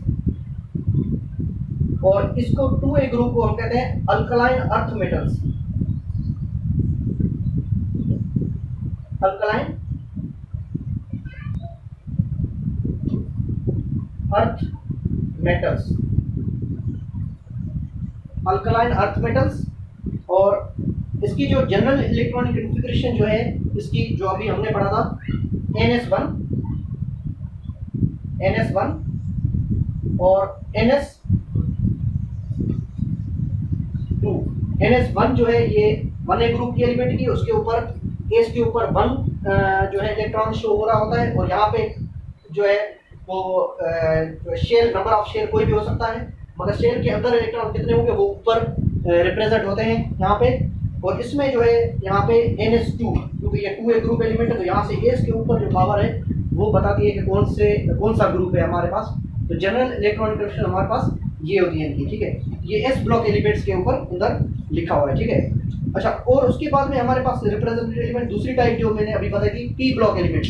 S1: और इसको 2A ग्रुप को हम कहते हैं alkaline earth metals, alkaline earth metals, alkaline earth metals. और इसकी जो जनरल इलेक्ट्रॉनिक कॉन्फ़िगरेशन जो है इसकी, जो अभी हमने पढ़ा था, NS1 और NS1 जो है ये 1A ग्रुप की एलिमेंट की, उसके ऊपर एस के ऊपर 1 जो है इलेक्ट्रॉन शो हो रहा होता है। और यहाँ पे जो है वो शेल, नंबर ऑफ शेल कोई भी हो सकता है, मगर शेल के अंदर इलेक्ट्रॉन कितने होंगे वो ऊपर रिप्रेजेंट होते हैं यहाँ पे। और इसमें जो है यहाँ पे NS2, क्योंकि ये 2A ग्रुप एलिमेंट है तो यहाँ से एस के ऊपर जो पावर है वो बताती है कि कौन सा ग्रुप है हमारे पास। तो जनरल इलेक्ट्रॉनिक कनेक्शन हमारे पास ये होती है इनकी, ठीक है। ये एस ब्लॉक एलिमेंट्स के ऊपर अंदर लिखा हुआ है, ठीक है। अच्छा, और उसके बाद में हमारे पास रिप्रेजेंटेटिव एलिमेंट दूसरी टाइप जो मैंने अभी बताई थी, P block elements.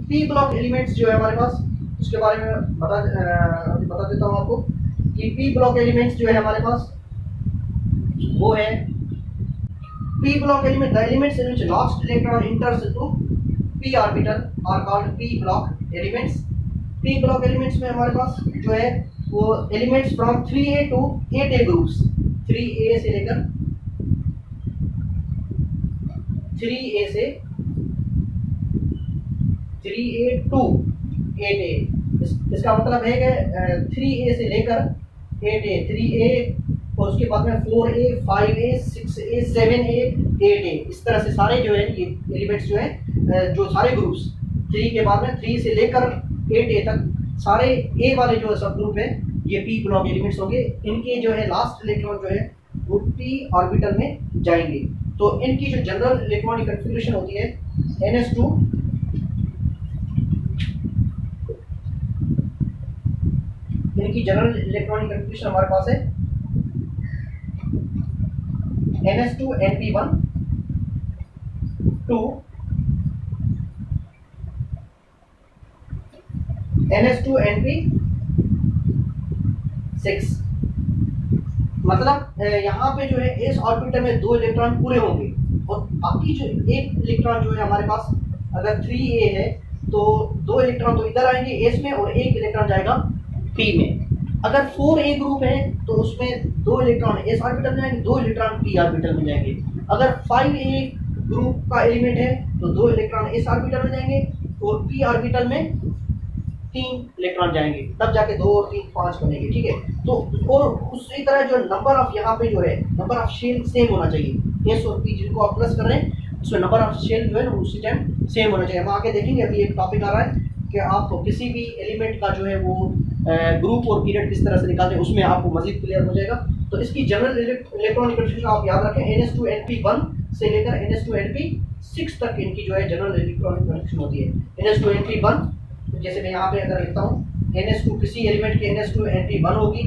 S1: P block elements जो है हमारे पास, उसके बारे में बता देता हूँ आपको कि पी ब्लॉक एलिमेंट्स जो है हमारे पास वो है P block element, the elements in which last electron enters into P orbital are called P block elements. P block elements में हमारे पास जो है वो elements from 3A to 8A groups, 3A से लेकर 3A से 3A to 8A, इसका मतलब है कि 3A से लेकर 8A, 3A और उसके बाद में 4A, 5A, 6A, 7A, 8A, इस तरह से सारे जो है ये एलिमेंट्स जो है जो सारे ग्रुप्स 3 के बाद में 3 से लेकर 8A तक सारे A वाले जो सब ग्रुप है ये पी ब्लॉक एलिमेंट्स होंगे। इनके जो है लास्ट इलेक्ट्रॉन जो है वो पी ऑर्बिटल में जाएंगे। तो इनकी जो जनरल इलेक्ट्रॉनिक कॉन्फ़िगरेशन होती है NS2, इनकी जनरल इलेक्ट्रॉनिक कॉन्फ़िगरेशन हमारे पास है NS2 NP1 2 NS2 NP6। मतलब यहाँ पे जो है एस ऑर्बिटल में 2 इलेक्ट्रॉन पूरे होंगे और बाकी जो एक इलेक्ट्रॉन जो है हमारे पास, अगर 3A है तो 2 इलेक्ट्रॉन तो इधर आएंगे एस में और 1 इलेक्ट्रॉन जाएगा पी में। अगर 4A ग्रुप है तो उसमें 2 इलेक्ट्रॉन एस ऑर्बिटल में जाएंगे, 2 इलेक्ट्रॉन पी ऑर्बिटल में जाएंगे। अगर 5A ग्रुप का एलिमेंट है तो 2 इलेक्ट्रॉन एस ऑर्बिटल में जाएंगे और पी ऑर्बिटल में 3 इलेक्ट्रॉन जाएंगे, तब जाके 2 और 3 5 बनेंगे, ठीक है। तो और उसी तरह जो नंबर ऑफ यहाँ पे जो है नंबर ऑफ शेल सेम होना चाहिए। एस और पी जिनको आप प्लस कर रहे हैं उसमें नंबर ऑफ शेल जो है ना उसी टाइम सेम होना चाहिए। हम आगे देखेंगे, अभी एक टॉपिक आ रहा है कि आप किसी भी एलिमेंट का जो है वो ग्रुप और पीरियड किस तरह से निकालते हैं, उसमें आपको मजीद क्लियर हो जाएगा। तो इसकी जनरल इलेक्ट्रॉनिक कॉन्फ़िगरेशन आप याद रखें, NS2 NP1 से लेकर NS2 NP6 तक इनकी जो है जनरल इलेक्ट्रॉनिक कॉन्फ़िगरेशन होती है। NS2 NP1, जैसे मैं यहाँ पे अगर लिखता हूँ NS2, किसी एलिमेंट की NS2 NP1 होगी,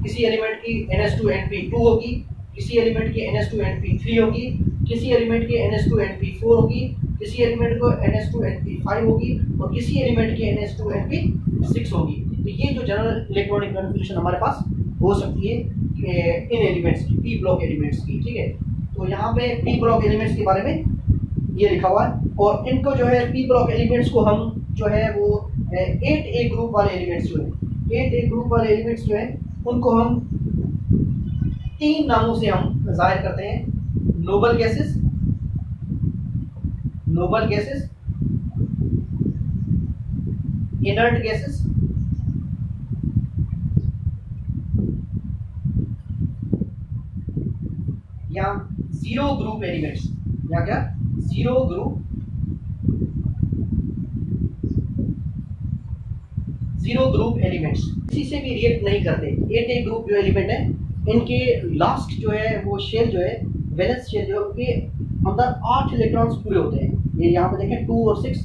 S1: किसी एलिमेंट की NS2 NP2 होगी, किसी एलिमेंट की NS2 NP3 होगी, किसी एलिमेंट की NS2 NP4 होगी, किसी एलिमेंट को NS2 NP5 होगी और किसी एलिमेंट की NS2 NP6 होगी। तो ये जो जनरल इलेक्ट्रॉनिक कॉन्फ़िगरेशन हमारे पास हो सकती है इन एलिमेंट्स की, पी ब्लॉक एलिमेंट्स की, ठीक है। तो यहाँ पे पी ब्लॉक एलिमेंट्स के बारे में ये लिखा हुआ है और इनको जो है पी ब्लॉक एलिमेंट्स को हम जो है वो 8A ग्रुप वाले एलिमेंट्स जो है 8A ग्रुप वाले एलिमेंट्स जो है उनको हम 3 नामों से हम जाहिर करते हैं। Noble gases, noble gases, inert gases या जीरो ग्रुप एलिमेंट्स, या क्या जीरो ग्रुप एलिमेंट्स, किसी से भी रिएक्ट नहीं करते। 8A ग्रुप जो एलिमेंट है इनके लास्ट जो है वो शेल जो है वैलेंस शेल जो है उनके अंदर 8 इलेक्ट्रॉन्स पूरे होते हैं। ये यहाँ पे देखें 2 और 6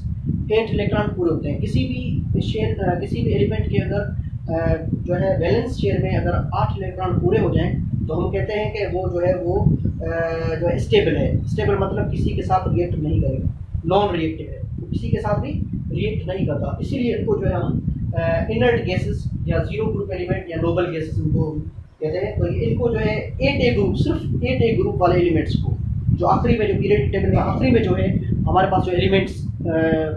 S1: 8 इलेक्ट्रॉन पूरे होते हैं। किसी भी शेल किसी भी एलिमेंट के अगर जो है वैलेंस शेयर में अगर 8 इलेक्ट्रॉन पूरे हो जाएं तो हम कहते हैं कि वो जो है वो जो है स्टेबल है। स्टेबल मतलब किसी के साथ रिएक्ट नहीं करेगा, नॉन रिएक्टिव है, तो किसी के साथ भी रिएक्ट नहीं करता। इसीलिए इनको जो है हम इनर्ट गैसेस या जीरो ग्रुप एलिमेंट या नोबल गैसेस इनको कहते हैं। तो इनको जो है 8A ग्रुप, सिर्फ 8A ग्रुप वाले एलिमेंट्स को जो आखिरी में, जो पीरियडिक टेबल में आखिरी में जो है हमारे पास जो एलिमेंट्स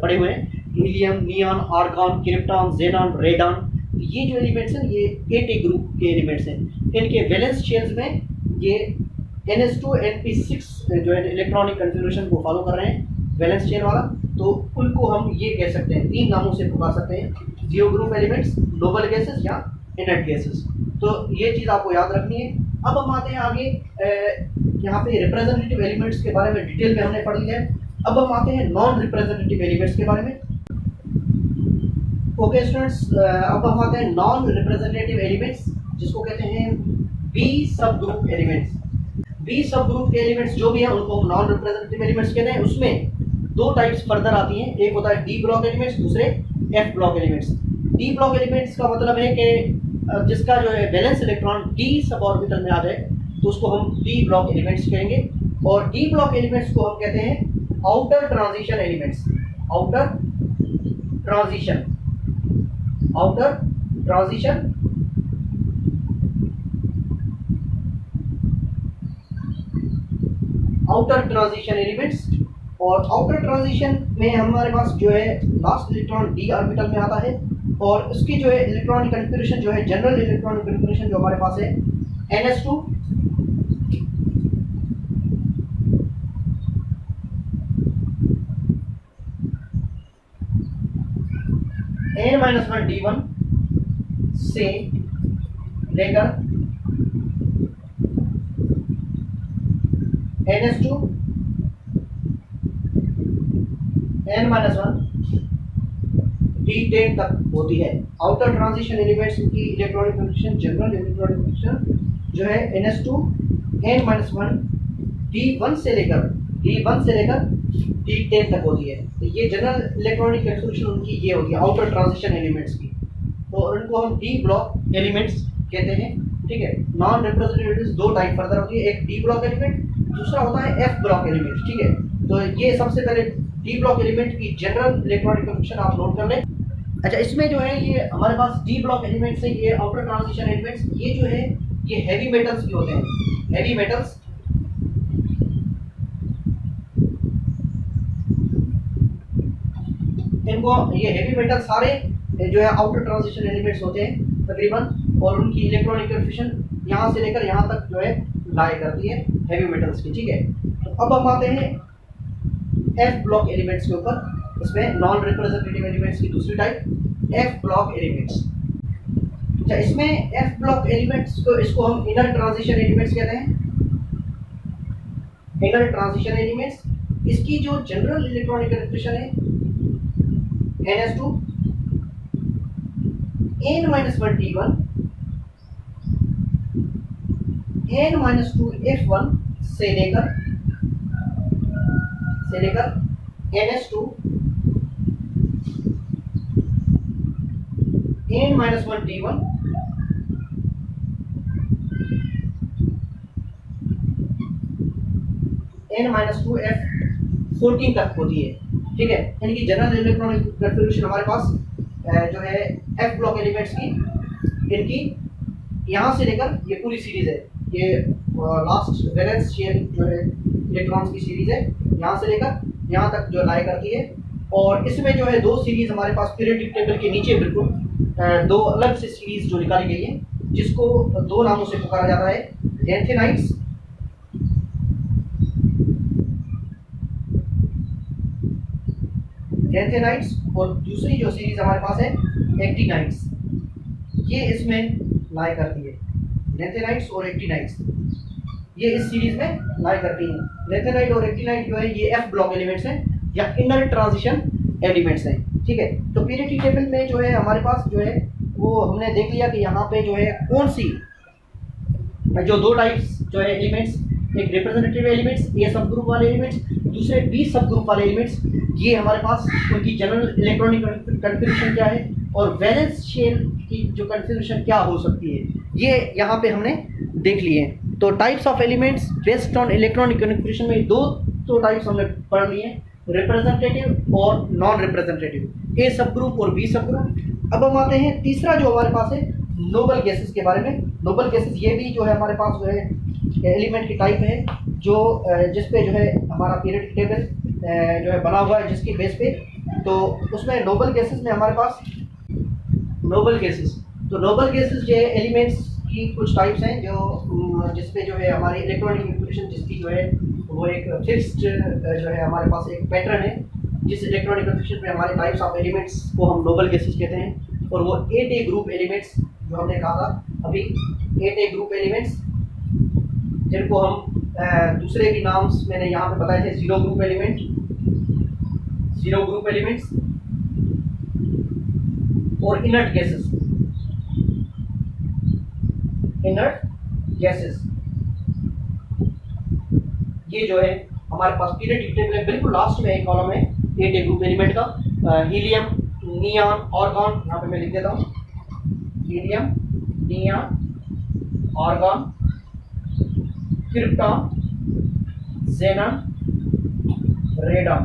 S1: पड़े हुए हैं, helium, neon, argon, krypton, xenon, radon, ये जो एलिमेंट्स हैं ये 8A ग्रुप के एलिमेंट्स हैं। इनके वैलेंस शेयर्स में ये NS2 NP6 जो है इलेक्ट्रॉनिक कन्फिग्रेशन को फॉलो कर रहे हैं, वैलेंस शेयर वाला। तो उनको हम ये कह सकते हैं, 3 नामों से पुकार सकते हैं, zero group elements, noble gases या इनर्ट गैसेस। तो ये चीज़ आपको याद रखनी है। अब हम आते हैं आगे, यहाँ पे रिप्रेजेंटेटिव एलिमेंट्स के बारे में डिटेल में हमने पढ़ लिया है। अब हम आते हैं नॉन रिप्रेजेंटेटिव एलिमेंट्स के बारे में। ओके स्टूडेंट्स, अब हम आते हैं नॉन रिप्रेजेंटेटिव एलिमेंट्स, जिसको कहते हैं बी सब ग्रुप एलिमेंट्स। बी सब ग्रुप के एलिमेंट्स जो भी हैं उनको हम नॉन रिप्रेजेंटेटिव एलिमेंट्स कहते हैं। उसमें 2 टाइप्स फर्दर आती हैं, एक होता है डी ब्लॉक एलिमेंट्स, दूसरे F block elements. D block elements का मतलब है कि जिसका जो है valence electron D sub orbital में आ जाए तो उसको हम डी ब्लॉक एलिमेंट्स कहेंगे। और डी ब्लॉक एलिमेंट्स को हम कहते हैं outer transition elements. Outer transition, outer transition outer transition elements. और आउटर ट्रांजिशन में हमारे पास जो है लास्ट इलेक्ट्रॉन डी ऑर्बिटल में आता है और उसकी जो है इलेक्ट्रॉनिक कन्फिग्रेशन जो है, जनरल इलेक्ट्रॉनिक कन्फिग्रेशन जो हमारे पास है NS2 N-1 D1 से लेकर NS2 N-1 D10 तक होती है। आउटर ट्रांजिशन एलिमेंट्स की electronic configuration, general electronic configuration जो है NS2 N-1 D1 से लेकर D10 तक होती है। तो ये जनरल इलेक्ट्रॉनिक कन्फिग्रेशन उनकी ये होती है आउटर ट्रांजिशन एलिमेंट्स की। तो उनको हम डी ब्लॉक एलिमेंट्स कहते हैं। ठीक है, नॉन रिप्रेजेंटेटिव 2 टाइप फर्दर होती है, एक डी ब्लॉक एलिमेंट, दूसरा होता है एफ ब्लॉक एलिमेंट। ठीक है, तो ये सबसे पहले डी ब्लॉक एलिमेंट की जनरल इलेक्ट्रॉनिक कन्फिग्रेशन आप नोट कर लें। अच्छा, इसमें जो है ये हमारे पास डी ब्लॉक एलिमेंट्स है, ये आउटर ट्रांजिशन एलिमेंट्स, ये जो है ये हैवी मेटल्स भी होते हैं। हैवी मेटल्स, इनको ये हैवी मेटल सारे जो है आउटर ट्रांजिशन एलिमेंट्स होते हैं तकरीबन, और उनकी इलेक्ट्रॉनिक कन्फिग्रेशन यहाँ से लेकर यहाँ तक जो है लाई करती है हैवी मेटल्स की। ठीक है, तो अब हम आते हैं एफ ब्लॉक एलिमेंट्स के ऊपर। इसमें नॉन रिप्रेजेंटेटिव एलिमेंट्स की दूसरी टाइप एफ ब्लॉक एलिमेंट्स। अच्छा, इसमें एफ ब्लॉक एलिमेंट्स को, इसको हम इनर ट्रांजिशन एलिमेंट्स कहते हैं। इनर ट्रांजिशन एलिमेंट्स, इसकी जो जनरल इलेक्ट्रॉनिक कन्फिग्रेशन है NS2 N-1 D1 N-2 F1 से लेकर NS2 N-1 D1 N-2 F14 तक होती है। ठीक है, इनकी जनरल इलेक्ट्रॉनिक कन्फिग्रेशन हमारे पास जो है एफ ब्लॉक एलिमेंट्स की, इनकी यहाँ से लेकर ये पूरी सीरीज है, ये लास्ट वैलेंस शेयर जो है इलेक्ट्रॉन्स की सीरीज है, यहाँ से लेकर यहाँ तक जो लाई करती है। और इसमें जो है 2 सीरीज हमारे पास पीरियडिक टेबल के नीचे बिल्कुल 2 अलग से सीरीज जो निकाली गई है, जिसको 2 नामों से पुकारा जाता है, लैंथेनाइट्स और दूसरी जो सीरीज हमारे पास है एक्टिनाइट्स। ये इसमें लाई करती है, लैंथेनाइट्स और एक्टिनाइट्स ये इस सीरीज में लाई करती हैं। लैंथेनाइट और एक्टिनाइट जो है ये एफ ब्लॉक एलिमेंट्स हैं या इनर ट्रांजिशन एलिमेंट्स हैं। ठीक है, तो पीरियडिक टेबल में जो है हमारे पास जो है वो हमने देख लिया कि यहाँ पे जो है कौन सी जो 2 टाइप्स जो है एलिमेंट्स, एक रिप्रेजेंटेटिव एलिमेंट्स ए सब ग्रुप वाले एलिमेंट्स, दूसरे बी सब ग्रुप वाले एलिमेंट्स, ये हमारे पास उनकी जनरल इलेक्ट्रॉनिक कन्फिग्रेशन क्या है और वैलेंस शेल की की जो कन्फिग्रेशन क्या हो सकती है, ये यहाँ पे हमने देख लिए हैं। तो types of elements based on electronic configuration में दो टाइप्स हमने पढ़ लिए हैं, रिप्रेजेंटेटिव और नॉन रिप्रेजेंटेटिव, ए सब ग्रुप और बी सब ग्रुप। अब हम आते हैं तीसरा जो हमारे पास है नोबल गैसेस के बारे में। नोबल गैसेस ये भी जो है हमारे पास जो है एलिमेंट की टाइप है जो जिस पे जो है हमारा पीरियडिक टेबल जो है बना हुआ है जिसकी बेस पे। तो उसमें नोबल गैसेस में हमारे पास नोबल गैसेस, तो नोबल गैसेस जो है एलिमेंट्स की कुछ टाइप्स हैं जो जिस पे जो है हमारी इलेक्ट्रॉनिक कन्फिग्रेशन जिसकी जो है वो एक फिक्स्ड जो है हमारे पास एक पैटर्न है, जिस इलेक्ट्रॉनिक कन्फिग्रेशन पे हमारे टाइप्स ऑफ एलिमेंट्स को हम नोबल गैसेस कहते हैं। और वो 8A ग्रुप एलिमेंट्स जो हमने कहा था अभी, 8A ग्रुप एलिमेंट्स जिनको हम दूसरे भी नाम्स मैंने यहाँ पे बताए थे, जीरो ग्रुप एलिमेंट्स और इनर्ट गैसेस। ये जो है हमारे पास पीरियडिक टेबल है, बिल्कुल लास्ट में एक कॉलम है 8A ग्रुप एलिमेंट का, हीलियम, नियॉन, आर्गन, यहाँ पे मैं लिख देता हूँ, helium, neon, argon, krypton, xenon, radon.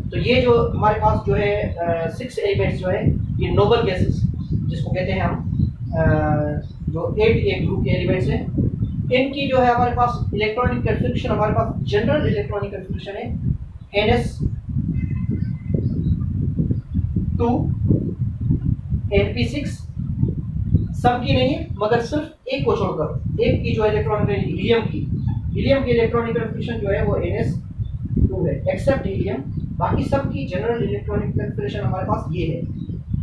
S1: तो ये जो हमारे पास जो है 6 एलिमेंट्स जो है ये नोबल गैसेस जिसको कहते हैं हम, जो 8A ग्रुप के एलिमेंट्स हैं, इनकी जो है हमारे पास इलेक्ट्रॉनिक कन्फिग्रेशन हमारे पास जनरल इलेक्ट्रॉनिक कन्फिग्रेशन है NS2 NP6। सबकी नहीं है मगर सिर्फ एक को छोड़कर, एक की जो इलेक्ट्रॉनिक हीलियम की इलेक्ट्रॉनिक कन्फिग्रेशन जो है वो NS2 है, एक्सेप्ट हीलियम। बाकी सबकी जनरल इलेक्ट्रॉनिक कन्फिग्रेशन हमारे पास ये है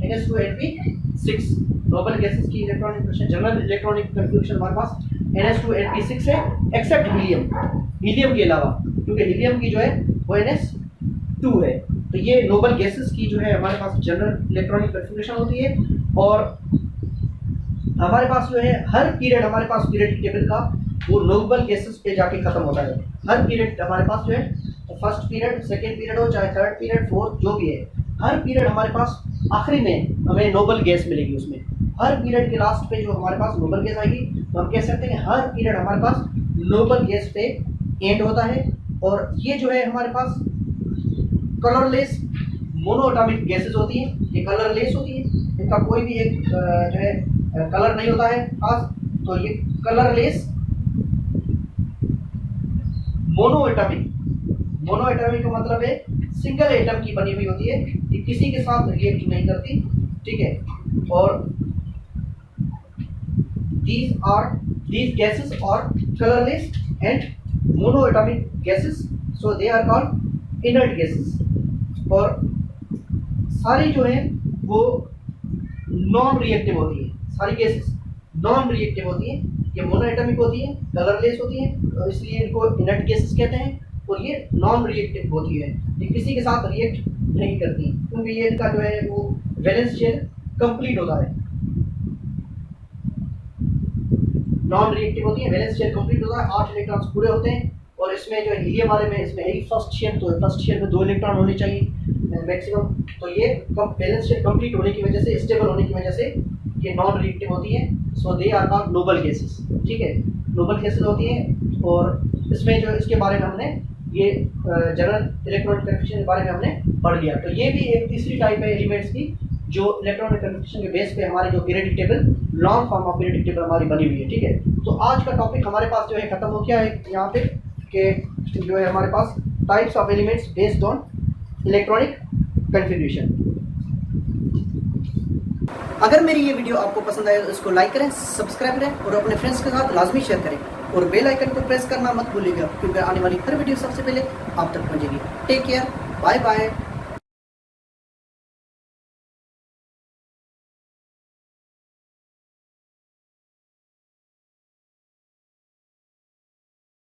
S1: NS2 NP6। नोबल गैसेस की electronic configuration general electronic configuration हमारे पास NS2 NP6 है, एक्सेप्ट हीलियम के अलावा, क्योंकि हीलियम की जो है वो NS2 है। तो ये नोबल गैसेस की जो है हमारे पास जनरल इलेक्ट्रॉनिक कन्फिग्रेशन होती है। और हमारे पास जो है हर पीरियड हमारे पास पीरियडिक टेबल का वो नोबल गैसेस पे जाके खत्म होता है। हर पीरियड हमारे पास जो है फर्स्ट पीरियड, सेकेंड पीरियड हो, चाहे थर्ड पीरियड, फोर्थ, जो भी है, हर पीरियड हमारे पास आखिरी में हमें नोबल गैस मिलेगी। उसमें हर पीरियड के लास्ट पे जो हमारे पास नोबल गैस आएगी, तो हम कह सकते हैं हर पीरियड हमारे पास नोबल गैस पे एंड होता है। और ये जो है हमारे पास कलरलेस मोनोएटॉमिक गैसेस होती हैं, ये कलरलेस होती है, इनका कोई भी एक जो है कलर नहीं होता है खास। तो ये कलरलेस मोनोएटॉमिक का मतलब है सिंगल एटम की बनी हुई होती है, ये किसी के साथ रिएक्ट नहीं करती, ठीक है। और these gases are colorless and monoatomic gases, so they are called inert gases। और सारी जो है वो नॉन रिएक्टिव होती है, सारी गैसेस नॉन रिएक्टिव होती हैं, ये मोनोएटॉमिक होती है, कलरलेस होती हैं, तो इसलिए इनको इनर्ट गैसेस कहते हैं। और ये नॉन रिएक्टिव होती है, ये किसी के साथ रिएक्ट नहीं करती, क्योंकि ये इनका जो है वो वैलेंस शेल कंप्लीट होता है। नॉन रिएक्टिव होती है, वैलेंस शेल कंप्लीट होता है, 8 इलेक्ट्रॉन्स पूरे होते हैं। और इसमें जो हीलियम वाले में इसमें है फर्स्ट शेल, तो फर्स्ट शेल में 2 इलेक्ट्रॉन होने चाहिए मैक्सिमम। तो ये वैलेंस शेल कंप्लीट होने की वजह से, स्टेबल होने की वजह से ये नॉन रिएक्टिव होती है। So they are called noble gases, ठीक है, नोबल गैसेस होती हैं। और इसमें जो इसके बारे में हमने ये जनरल इलेक्ट्रॉनिक कन्फिग्रेशन के बारे में हमने पढ़ लिया। तो ये भी एक तीसरी टाइप है एलिमेंट्स की जो इलेक्ट्रॉनिक कन्फिग्रेशन के बेस पे हमारी जो periodic table, long form of periodic table हमारी बनी हुई है, ठीक है। तो आज का टॉपिक हमारे पास जो है खत्म हो गया है यहाँ पे, कि जो है हमारे पास types of elements based on electronic configuration. अगर मेरी ये वीडियो आपको पसंद आए तो इसको लाइक करें, सब्सक्राइब करें और अपने फ्रेंड्स के साथ लाजमी शेयर करें। और बेल आइकन को प्रेस करना मत भूलिएगा, क्योंकि आने वाली हर वीडियो सबसे पहले आप तक पहुंचेगी। Take care, bye bye.